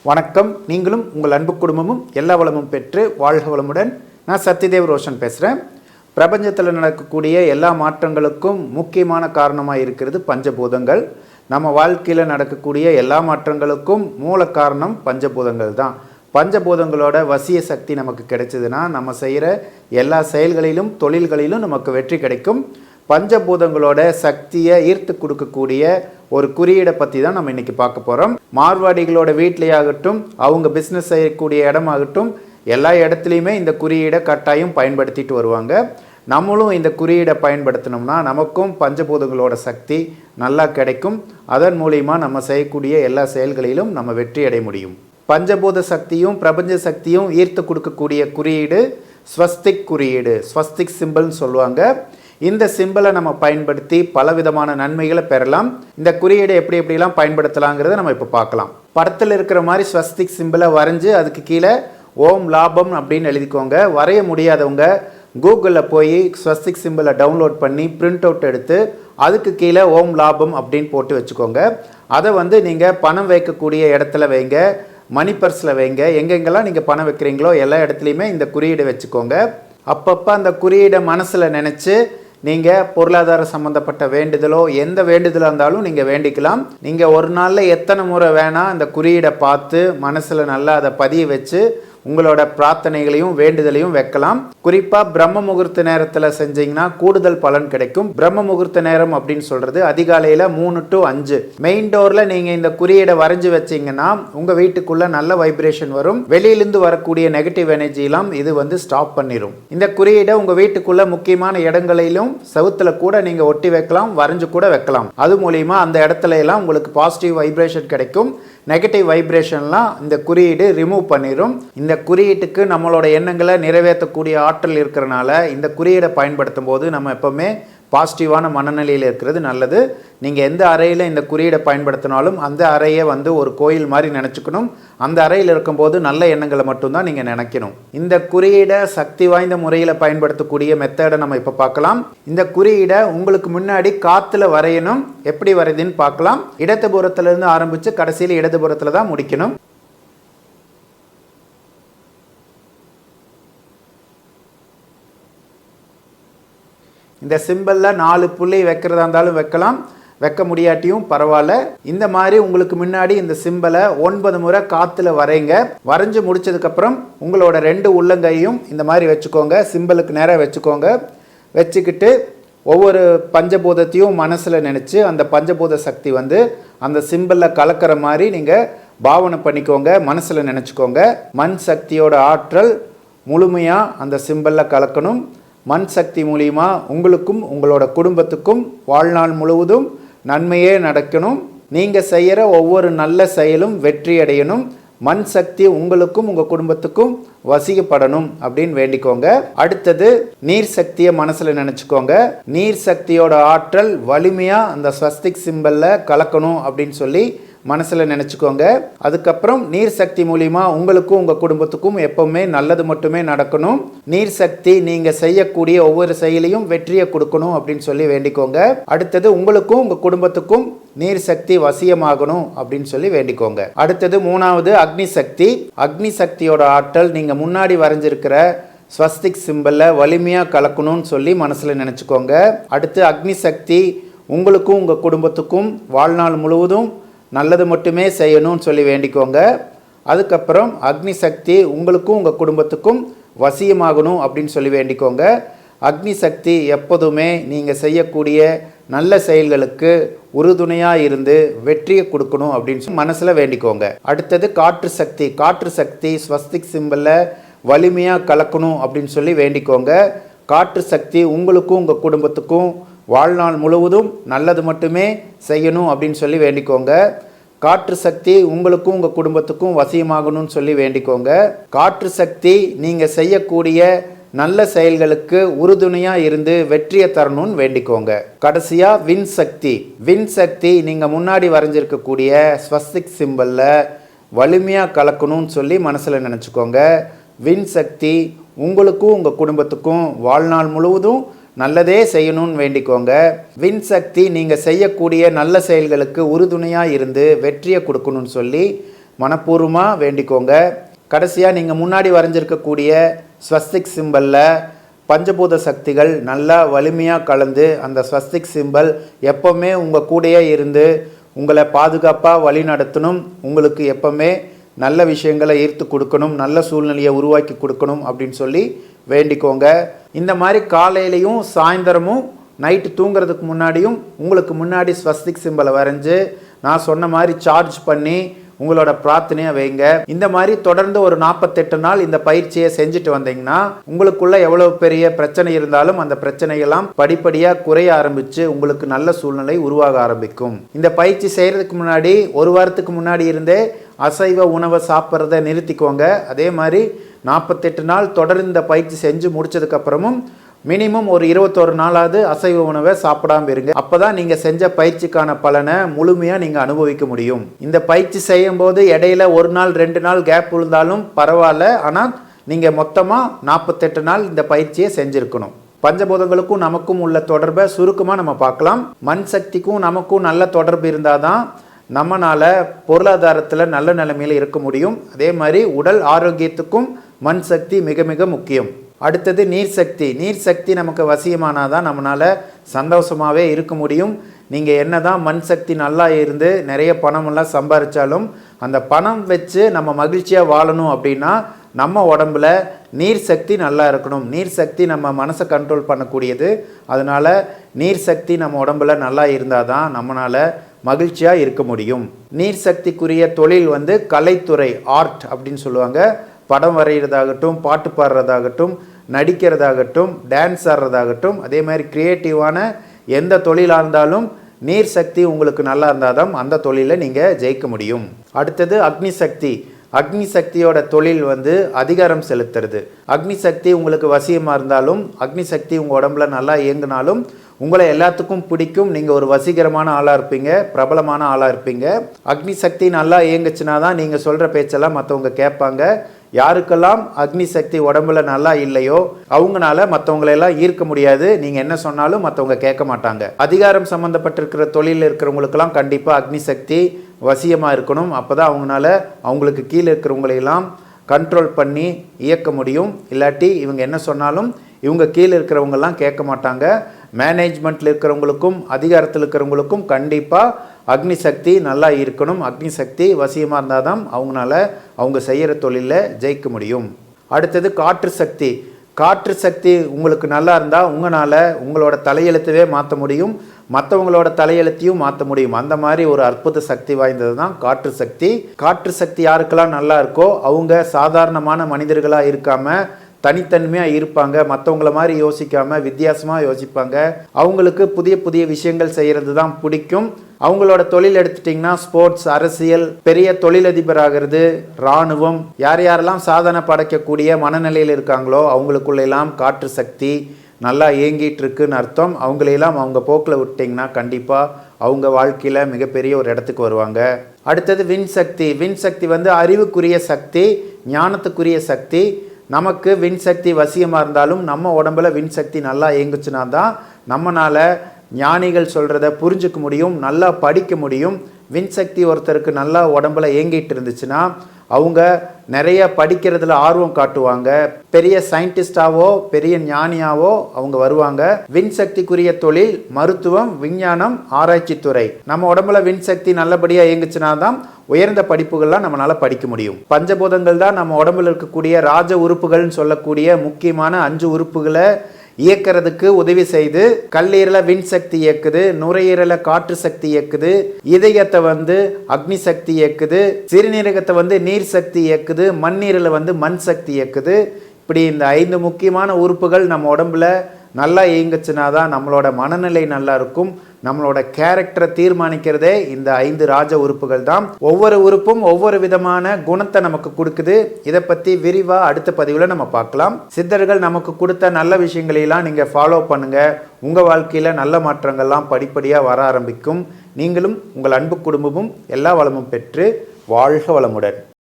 வணக்கம். நீங்களும் உங்கள் அன்பு குடும்பமும் எல்லா வளமும் பெற்று வாழ்க வளமுடன். நான் சத்யதேவ் ரோஷன் பேசுகிறேன். பிரபஞ்சத்தில் நடக்கக்கூடிய எல்லா மாற்றங்களுக்கும் முக்கியமான காரணமாக இருக்கிறது பஞ்சபூதங்கள். நம்ம வாழ்க்கையில் நடக்கக்கூடிய எல்லா மாற்றங்களுக்கும் மூல காரணம் பஞ்சபூதங்கள் தான். பஞ்சபூதங்களோட வசிய சக்தி நமக்கு கிடைச்சதுன்னா நம்ம செய்கிற எல்லா செயல்களிலும் தொழில்களிலும் நமக்கு வெற்றி கிடைக்கும். பஞ்சபூதங்களோட சக்தியை ஈர்த்து கொடுக்கக்கூடிய ஒரு குறியீடை பற்றி தான் நம்ம இன்றைக்கி பார்க்க போகிறோம். மார்வாடிகளோட வீட்லேயாகட்டும், அவங்க பிஸ்னஸ் செய்யக்கூடிய இடமாகட்டும், எல்லா இடத்துலையுமே இந்த குறியீடை கட்டாயம் பயன்படுத்திட்டு வருவாங்க. நம்மளும் இந்த குறியீடை பயன்படுத்தினோம்னா நமக்கும் பஞ்சபூதங்களோட சக்தி நல்லா கிடைக்கும். அதன் மூலிமா நம்ம செய்யக்கூடிய எல்லா செயல்களிலும் நம்ம வெற்றி அடைய முடியும். பஞ்சபூத சக்தியும் பிரபஞ்ச சக்தியும் ஈர்த்து கொடுக்கக்கூடிய குறியீடு ஸ்வஸ்திக் குறியீடு, ஸ்வஸ்திக் சிம்பிள்னு சொல்லுவாங்க. இந்த சிம்பிளை நம்ம பயன்படுத்தி பலவிதமான நன்மைகளை பெறலாம். இந்த குறியீடை எப்படிலாம் பயன்படுத்தலாங்கிறத நம்ம இப்போ பார்க்கலாம். படத்தில் இருக்கிற மாதிரி ஸ்வஸ்திக் சிம்பிளை வரைஞ்சி அதுக்கு கீழே ஓம் லாபம் அப்படின்னு எழுதிக்கோங்க. வரைய முடியாதவங்க கூகுளில் போய் ஸ்வஸ்திக் சிம்பிளை டவுன்லோட் பண்ணி பிரிண்ட் அவுட் எடுத்து அதுக்கு கீழே ஓம் லாபம் அப்படின்னு போட்டு வச்சுக்கோங்க. அதை நீங்கள் பணம் வைக்கக்கூடிய இடத்துல வைங்க, மணி பர்ஸில் வைங்க, எங்கெங்கெல்லாம் நீங்கள் பணம் வைக்கிறீங்களோ எல்லா இடத்துலையுமே இந்த குறியீடை வச்சுக்கோங்க. அப்பப்போ அந்த குறியீடை மனசில் நினச்சி நீங்கள் பொருளாதார சம்மந்தப்பட்ட வேண்டுதலோ எந்த வேண்டுதலாக இருந்தாலும் நீங்கள் வேண்டிக்கலாம். நீங்கள் ஒரு நாளில் எத்தனை முறை வேணால் அந்த குறியீடை பார்த்து மனசில் நல்லா அதை பதிய வச்சு உங்களோட பிரார்த்தனைகளையும் வேண்டுதலையும் வைக்கலாம். குறிப்பாக பிரம்ம முகூர்த்த நேரத்தில் செஞ்சீங்கன்னா கூடுதல் பலன் கிடைக்கும். பிரம்ம முகூர்த்த நேரம் அப்படின்னு சொல்கிறது அதிகாலையில் 3 to 5. மெயின் டோரில் நீங்கள் இந்த குறியீடை வரைஞ்சி வச்சிங்கன்னா உங்கள் வீட்டுக்குள்ளே நல்ல வைப்ரேஷன் வரும். வெளியிலிருந்து வரக்கூடிய நெகட்டிவ் எனர்ஜிலாம் இது ஸ்டாப் பண்ணிடும். இந்த குறியீடை உங்கள் வீட்டுக்குள்ளே முக்கியமான இடங்களிலும் செவுத்துல கூட நீங்கள் ஒட்டி வைக்கலாம், வரைஞ்சு கூட வைக்கலாம். அது மூலிமா அந்த இடத்துல எல்லாம் உங்களுக்கு பாசிட்டிவ் வைப்ரேஷன் கிடைக்கும். நெகட்டிவ் வைப்ரேஷன்லாம் இந்த குறியீடு ரிமூவ் பண்ணிடும். இந்த குறியீட்டுக்கு நம்மளோட எண்ணங்களை நிறைவேற்றக்கூடிய ஆற்றல் இருக்கிறனால இந்த குறியீடை பயன்படுத்தும் போது நம்ம எப்பவுமே பாசிட்டிவான மனநிலையில் இருக்கிறது நல்லது. நீங்கள் எந்த அறையில் இந்த குறியீடை பயன்படுத்தினாலும் அந்த அறையை ஒரு கோயில் மாதிரி நினச்சிக்கணும். அந்த அறையில் இருக்கும்போது நல்ல எண்ணங்களை மட்டும்தான் நீங்கள் நினைக்கணும். இந்த குறியீடை சக்தி வாய்ந்த முறையில் பயன்படுத்தக்கூடிய மெத்தடை நம்ம இப்போ பார்க்கலாம். இந்த குறியீடை உங்களுக்கு முன்னாடி காற்றுல வரையணும். எப்படி வரையுதுன்னு பார்க்கலாம். இடதுபுறத்திலிருந்து ஆரம்பித்து கடைசியில் இடதுபுறத்தில் தான் முடிக்கணும். இந்த சிம்பிளில் 4 புள்ளி வைக்கிறதா இருந்தாலும் வைக்கலாம், வைக்க முடியாட்டியும் பரவாயில்ல. இந்த மாதிரி உங்களுக்கு முன்னாடி இந்த சிம்பிளை 9 முறை காற்றுல வரைங்க. வரைஞ்சி முடிச்சதுக்கப்புறம் உங்களோட 2 உள்ளங்கையும் இந்த மாதிரி வச்சுக்கோங்க. சிம்பிளுக்கு நேராக வச்சுக்கோங்க. வச்சுக்கிட்டு ஒவ்வொரு பஞ்சபூதத்தையும் மனசில் நினச்சி அந்த பஞ்சபூத சக்தி அந்த சிம்பிளில் கலக்கிற மாதிரி நீங்கள் பாவனை பண்ணிக்கோங்க. மனசில் நினச்சிக்கோங்க. மண் சக்தியோட ஆற்றல் முழுமையாக அந்த சிம்பிளில் கலக்கணும். மண் சக்தி மூலிமா உங்களுக்கும் உங்களோட குடும்பத்துக்கும் வாழ்நாள் முழுவதும் நன்மையே நடக்கணும். நீங்கள் செய்கிற ஒவ்வொரு நல்ல செயலும் வெற்றி அடையணும். மண் சக்தி உங்களுக்கும் உங்கள் குடும்பத்துக்கும் வசிக்கப்படணும் அப்படின்னு வேண்டிக்கோங்க. அடுத்தது நீர் சக்தியை மனசில் நினச்சிக்கோங்க. நீர் சக்தியோட ஆற்றல் வலிமையாக அந்த ஸ்வஸ்திக் சிம்பிளில் கலக்கணும் அப்படின்னு சொல்லி மனசில் நினச்சிக்கோங்க. அதுக்கப்புறம் நீர் சக்தி மூலிமா உங்களுக்கும் உங்கள் குடும்பத்துக்கும் எப்பவுமே நல்லது மட்டுமே நடக்கணும். நீர் சக்தி நீங்கள் செய்யக்கூடிய ஒவ்வொரு செயலையும் வெற்றியை கொடுக்கணும் அப்படின்னு சொல்லி வேண்டிக்கோங்க. அடுத்தது உங்களுக்கும் உங்கள் குடும்பத்துக்கும் நீர் சக்தி வசியமாகணும் அப்படின்னு சொல்லி வேண்டிக்கோங்க. அடுத்தது 3வது அக்னி சக்தி. அக்னி சக்தியோட ஆற்றல் நீங்கள் முன்னாடி வரைஞ்சிருக்கிற ஸ்வஸ்திக் சிம்பிளில் வலிமையாக கலக்கணும்னு சொல்லி மனசில் நினச்சிக்கோங்க. அடுத்து அக்னி சக்தி உங்களுக்கும் உங்கள் குடும்பத்துக்கும் வாழ்நாள் முழுவதும் நல்லது மட்டுமே செய்யணும்னு சொல்லி வேண்டிக்கோங்க. அதுக்கப்புறம் அக்னி சக்தி உங்களுக்கும் உங்கள் குடும்பத்துக்கும் வசியமாகணும் அப்படின்னு சொல்லி வேண்டிக்கோங்க. அக்னி சக்தி எப்போதுமே நீங்கள் செய்யக்கூடிய நல்ல செயல்களுக்கு உறுதுணையாக இருந்து வெற்றியை கொடுக்கணும் அப்படின்னு சொல்லி மனசில் வேண்டிக்கோங்க. அடுத்தது காற்று சக்தி. காற்று சக்தி ஸ்வஸ்திக் சிம்பிளில் வலிமையாக கலக்கணும் அப்படின்னு சொல்லி வேண்டிக்கோங்க. காற்று சக்தி உங்களுக்கும் உங்கள் குடும்பத்துக்கும் வாழ்நாள் முழுவதும் நல்லது மட்டுமே செய்யணும் அப்படின்னு சொல்லி வேண்டிக்கோங்க. காற்று சக்தி உங்களுக்கும் உங்கள் குடும்பத்துக்கும் வசியமாகணும்னு சொல்லி வேண்டிக்கோங்க. காற்று சக்தி நீங்கள் செய்யக்கூடிய நல்ல செயல்களுக்கு உறுதுணையாக இருந்து வெற்றியை தரணும்னு வேண்டிக்கோங்க. கடைசியாக விண் சக்தி. விண் சக்தி நீங்கள் முன்னாடி வரைஞ்சிருக்கக்கூடிய ஸ்வஸ்திக் சிம்பிளில் வலிமையாக கலக்கணும்னு சொல்லி மனசில் நினச்சிக்கோங்க. விண் சக்தி உங்களுக்கும் உங்கள் குடும்பத்துக்கும் வாழ்நாள் முழுவதும் நல்லதே செய்யணும்னு வேண்டிக்கோங்க. விண் சக்தி நீங்கள் செய்யக்கூடிய நல்ல செயல்களுக்கு உறுதுணையாக இருந்து வெற்றியை கொடுக்கணும்னு சொல்லி மனப்பூர்வமாக வேண்டிக்கோங்க. கடைசியாக நீங்கள் முன்னாடி வரைஞ்சிருக்கக்கூடிய ஸ்வஸ்திக் சிம்பலில் பஞ்சபூத சக்திகள் நல்லா வலிமையாக கலந்து அந்த ஸ்வஸ்திக் சிம்பல் எப்போவுமே உங்கள் கூடயே இருந்து உங்களை பாதுகாப்பாக வழி நடத்தணும், உங்களுக்கு எப்போவுமே நல்ல விஷயங்களை ஈர்த்து கொடுக்கணும், நல்ல சூழ்நிலையை உருவாக்கி கொடுக்கணும் அப்படின்னு சொல்லி வேண்டிக்கோங்க. இந்த மாதிரி காலையிலையும் சாயந்தரமும் நைட்டு தூங்குறதுக்கு முன்னாடியும் உங்களுக்கு முன்னாடி ஸ்வஸ்திக் சிம்பலை வரைஞ்சி நான் சொன்ன மாதிரி சார்ஜ் பண்ணி உங்களோட பிரார்த்தனையை வைங்க. இந்த மாதிரி தொடர்ந்து ஒரு 48 நாள் இந்த பயிற்சியை செஞ்சுட்டு வந்தீங்கன்னா உங்களுக்குள்ள எவ்வளவு பெரிய பிரச்சனை இருந்தாலும் அந்த பிரச்சனையெல்லாம் படிப்படியாக குறைய ஆரம்பித்து உங்களுக்கு நல்ல சூழ்நிலை உருவாக ஆரம்பிக்கும். இந்த பயிற்சி செய்கிறதுக்கு முன்னாடி ஒரு வாரத்துக்கு முன்னாடி இருந்தே அசைவ உணவை சாப்பிட்றத நிறுத்திக்கோங்க. அதே மாதிரி 48 நாள் தொடர்ந்து இந்த பயிற்சி செஞ்சு முடிச்சதுக்கப்புறமும் மினிமம் ஒரு 21 நாளாவது அசைவ உணவை சாப்பிடாம இருங்க. அப்போதான் நீங்கள் செஞ்ச பயிற்சிக்கான பலனை முழுமையாக நீங்கள் அனுபவிக்க முடியும். இந்த பயிற்சி செய்யும் போது இடையில 1 நாள் 2 நாள் கேப் விழுந்தாலும் பரவாயில்ல, ஆனால் நீங்கள் மொத்தமாக 48 நாள் இந்த பயிற்சியை செஞ்சுருக்கணும். பஞ்சபூதங்களுக்கும் நமக்கும் உள்ள தொடர்பை சுருக்கமாக நம்ம பார்க்கலாம். மண் சக்திக்கும் நமக்கும் நல்ல தொடர்பு இருந்தால் தான் நம்மளால் பொருளாதாரத்தில் நல்ல நிலைமையில் இருக்க முடியும். அதே மாதிரி உடல் ஆரோக்கியத்துக்கும் மண் சக்தி மிக மிக முக்கியம். அடுத்தது நீர் சக்தி. நீர் சக்தி நமக்கு வசியமானால் தான் நம்மளால் சந்தோஷமாகவே இருக்க முடியும். நீங்கள் என்ன தான் மண் சக்தி நல்லா இருந்து நிறைய பணமெல்லாம் சம்பாதிச்சாலும் அந்த பணம் வச்சு நம்ம மகிழ்ச்சியாக வாழணும் அப்படின்னா நம்ம உடம்புல நீர் சக்தி நல்லா இருக்கணும். நீர் சக்தி நம்ம மனசை கண்ட்ரோல் பண்ணக்கூடியது. அதனால் நீர் சக்தி நம்ம உடம்புல நல்லா இருந்தால் தான் நம்மளால் மகிழ்ச்சியாக இருக்க முடியும். நீர் சக்திக்குரிய தொழில் கலைத்துறை, ஆர்ட் அப்படின்னு சொல்லுவாங்க. படம் வரைகிறதாகட்டும், பாட்டு பாடுறதாகட்டும், நடிக்கிறதாகட்டும், டான்ஸ் ஆடுறதாகட்டும், அதே மாதிரி க்ரியேட்டிவான எந்த தொழிலாக இருந்தாலும் நீர் சக்தி உங்களுக்கு நல்லா இருந்தால் தான் அந்த தொழிலில் நீங்கள் ஜெயிக்க முடியும். அடுத்தது அக்னி சக்தி. அக்னி சக்தியோட தொழில் அதிகாரம் செலுத்துறது. அக்னி சக்தி உங்களுக்கு வசியமாக இருந்தாலும் அக்னி சக்தி உங்கள் உடம்புல நல்லா இயங்கினாலும் உங்களை எல்லாத்துக்கும் பிடிக்கும். நீங்கள் ஒரு வசீகரமான ஆளாக இருப்பீங்க, பிரபலமான ஆளாக இருப்பீங்க. அக்னி சக்தி நல்லா இயங்குச்சுன்னா தான் நீங்கள் சொல்கிற பேச்செல்லாம் மற்றவங்க கேட்பாங்க. யாருக்கெல்லாம் அக்னி சக்தி உடம்புல நல்லா இல்லையோ அவங்களால மற்றவங்களெல்லாம் ஈர்க்க முடியாது. நீங்கள் என்ன சொன்னாலும் மற்றவங்க கேட்க மாட்டாங்க. அதிகாரம் சம்மந்தப்பட்டிருக்கிற தொழிலில் இருக்கிறவங்களுக்கெல்லாம் கண்டிப்பாக அக்னி சக்தி வசியமாக இருக்கணும். அப்போ தான் அவங்களுக்கு கீழே இருக்கிறவங்களையெல்லாம் கண்ட்ரோல் பண்ணி இயக்க முடியும். இல்லாட்டி இவங்க என்ன சொன்னாலும் இவங்க கீழே இருக்கிறவங்கெல்லாம் கேட்க மாட்டாங்க. மேனேஜ்மெண்ட்டில் இருக்கிறவங்களுக்கும் அதிகாரத்தில் இருக்கிறவங்களுக்கும் கண்டிப்பாக அக்னி சக்தி நல்லா இருக்கணும். அக்னி சக்தி வசியமாக இருந்தால் தான் அவங்களால அவங்க செய்கிற தொழிலில் ஜெயிக்க முடியும். அடுத்தது காற்று சக்தி. காற்று சக்தி உங்களுக்கு நல்லா இருந்தால் உங்களால் உங்களோட தலையெழுத்தவே மாற்ற முடியும், மற்றவங்களோட தலையெழுத்தையும் மாற்ற முடியும். அந்த மாதிரி ஒரு அற்புத சக்தி வாய்ந்தது தான் காற்று சக்தி. காற்று சக்தி யாருக்கெல்லாம் நல்லா இருக்கோ அவங்க சாதாரணமான மனிதர்களாக இருக்காமல் தனித்தன்மையாக இருப்பாங்க. மற்றவங்கள மாதிரி யோசிக்காமல் வித்தியாசமாக யோசிப்பாங்க. அவங்களுக்கு புதிய புதிய விஷயங்கள் செய்கிறது தான் பிடிக்கும். அவங்களோட தொழில் எடுத்துட்டிங்கன்னா ஸ்போர்ட்ஸ், அரசியல், பெரிய தொழிலதிபர் ஆகிறது, இராணுவம், யாரெல்லாம் சாதனை படைக்கக்கூடிய மனநிலையில் இருக்காங்களோ அவங்களுக்குள்ளெல்லாம் காற்று சக்தி நல்லா இயங்கிட்டு இருக்குன்னு அர்த்தம். அவங்களையெல்லாம் அவங்க போக்கில் விட்டிங்கன்னா கண்டிப்பாக அவங்க வாழ்க்கையில் மிகப்பெரிய ஒரு இடத்துக்கு வருவாங்க. அடுத்தது விண் சக்தி. விண் சக்தி அறிவுக்குரிய சக்தி, ஞானத்துக்குரிய சக்தி. நமக்கு விண் சக்தி வசியமாக இருந்தாலும் நம்ம உடம்புல விண் சக்தி நல்லா இயங்குச்சுன்னா தான் நம்மளால் ஞானிகள் சொல்கிறத புரிஞ்சுக்க முடியும், நல்லா படிக்க முடியும். விண் சக்தி ஒருத்தருக்கு நல்லா உடம்புல இயங்கிட்டு இருந்துச்சுன்னா அவங்க நிறைய படிக்கிறதுல ஆர்வம் காட்டுவாங்க. பெரிய சயின்டிஸ்டாவோ பெரிய ஞானியாவோ அவங்க வருவாங்க. விண் சக்திக்குரிய தொழில் மருத்துவம், விஞ்ஞானம், ஆராய்ச்சி துறை. நம்ம உடம்புல விண் சக்தி நல்லபடியாக இயங்குச்சுன்னா தான் உயர்ந்த படிப்புகள்லாம் நம்மளால படிக்க முடியும். பஞ்சபூதங்கள் தான் நம்ம உடம்புல இருக்கக்கூடிய ராஜ உறுப்புகள்னு சொல்லக்கூடிய முக்கியமான 5 உறுப்புகளை இயக்கிறதுக்கு உதவி செய்து கல்லீரல விண் சக்தி இயக்குது, நுரையீரல காற்று சக்தி இயக்குது, இதயத்தை அக்னி சக்தி இயக்குது, சிறுநீரகத்தை நீர் சக்தி இயக்குது, மண்ணீரல மண் சக்தி இயக்குது. இப்படி இந்த 5 முக்கியமான உறுப்புகள் நம்ம உடம்புல நல்லா இயங்குச்சுன்னா தான் நம்மளோட மனநிலை நல்லா இருக்கும். நம்மளோட கேரக்டரை தீர்மானிக்கிறதே இந்த 5 ராஜ உறுப்புகள் தான். ஒவ்வொரு உறுப்பும் ஒவ்வொரு விதமான குணத்தை நமக்கு கொடுக்குது. இதை பற்றி விரிவாக அடுத்த பதிவில் நம்ம பார்க்கலாம். சித்தர்கள் நமக்கு கொடுத்த நல்ல விஷயங்களெல்லாம் நீங்கள் ஃபாலோ பண்ணுங்கள். உங்கள் வாழ்க்கையில் நல்ல மாற்றங்கள்லாம் படிப்படியாக வர ஆரம்பிக்கும். நீங்களும் உங்கள் அன்பு குடும்பமும் எல்லா வளமும் பெற்று வாழ்க வளமுடன்.